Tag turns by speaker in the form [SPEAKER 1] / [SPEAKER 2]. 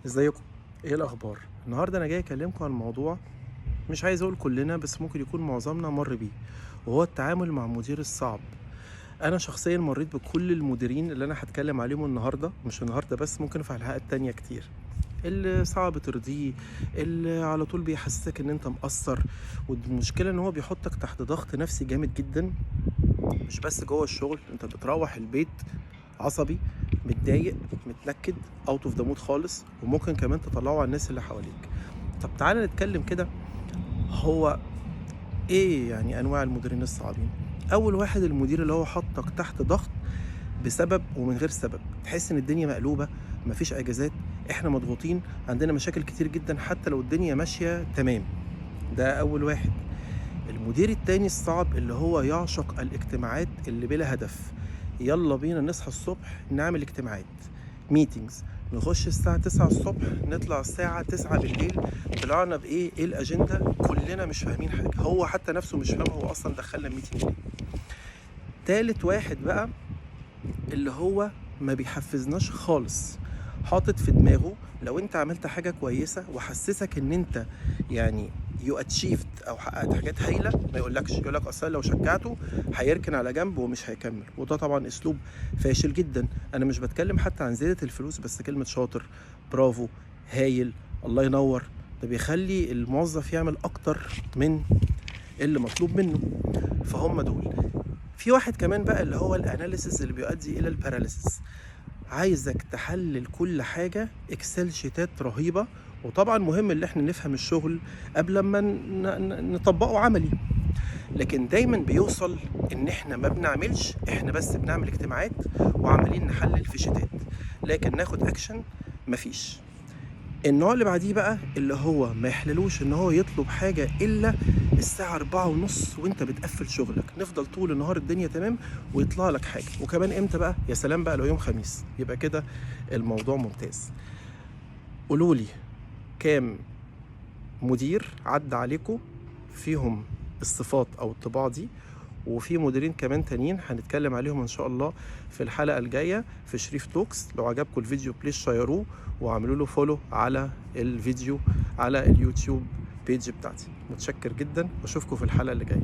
[SPEAKER 1] ازيكم؟ ايه الاخبار؟ النهارده انا جاي اكلمكم عن موضوع مش عايز اقول كلنا، بس ممكن يكون معظمنا مر بيه، وهو التعامل مع المدير الصعب. انا شخصيا مريت بكل المديرين اللي انا هتكلم عليهم النهارده، مش النهارده بس، ممكن في الحلقات تانية كتير. اللي صعب ترضيه، اللي على طول بيحسسك ان انت مقصر، والمشكله ان هو بيحطك تحت ضغط نفسي جامد جدا. مش بس جوه الشغل، انت بتروح البيت عصبي، متضايق، متنكد، اوت اوف ذا مود خالص، وممكن كمان تطلعه على الناس اللي حواليك. طب تعالى نتكلم كده. هو ايه يعني انواع المديرين الصعبين؟ اول واحد المدير اللي هو حطك تحت ضغط بسبب ومن غير سبب، تحس ان الدنيا مقلوبة، مفيش اجازات، احنا مضغوطين، عندنا مشاكل كتير جدا حتى لو الدنيا ماشية تمام. ده اول واحد. المدير التاني الصعب اللي هو يعشق الاجتماعات اللي بلا هدف. يلا بينا نصحى الصبح نعمل اجتماعات، ميتينجز، نخش الساعة 9 الصبح نطلع الساعة 9 بالليل. طلعنا بإيه؟ إيه الأجندة؟ كلنا مش فاهمين حاجة، هو حتى نفسه مش فاهم هو أصلا دخلنا ميتينج ليه. تالت واحد بقى اللي هو ما بيحفزناش خالص، حاطط في دماغه لو انت عملت حاجة كويسة وحسسك ان انت يعني يو اتشيفت او حققت حاجات هايلة، ما يقولكش، يقولك اصلا لو شجعته هيركن على جنب ومش هيكمل. وده طبعا اسلوب فاشل جدا. انا مش بتكلم حتى عن زيادة الفلوس بس، كلمة شاطر، برافو، هايل، الله ينور، ده بيخلي الموظف يعمل اكتر من اللي مطلوب منه. فهم دول. في واحد كمان بقى اللي هو الاناليسيس اللي بيؤدي الى الباراليسيس، عايزك تحلل كل حاجة اكسل شيتات رهيبة. وطبعا مهم ان احنا نفهم الشغل قبل ما نطبقه عملي. لكن دايما بيوصل ان احنا ما بنعملش، احنا بس بنعمل اجتماعات وعمالين نحلل في شيتات، لكن ناخد اكشن مفيش. النوع اللي بعديه بقى اللي هو ما يحللوش ان هو يطلب حاجة الا الساعة 4:30 وانت بتقفل شغلك، نفضل طول النهار الدنيا تمام ويطلع لك حاجة. وكمان امتى بقى؟ يا سلام بقى لو يوم خميس، يبقى كده الموضوع ممتاز. قولولي كام مدير عدى عليكم فيهم الصفات او الطباع دي، وفي مديرين كمان تانيين هنتكلم عليهم ان شاء الله في الحلقة الجاية في شريف توكس. لو عجبكم الفيديو بليز شيروه واعملوا له فولو على الفيديو على اليوتيوب بيج بتاعتي. متشكر جدا واشوفكم في الحلقة اللي جاية.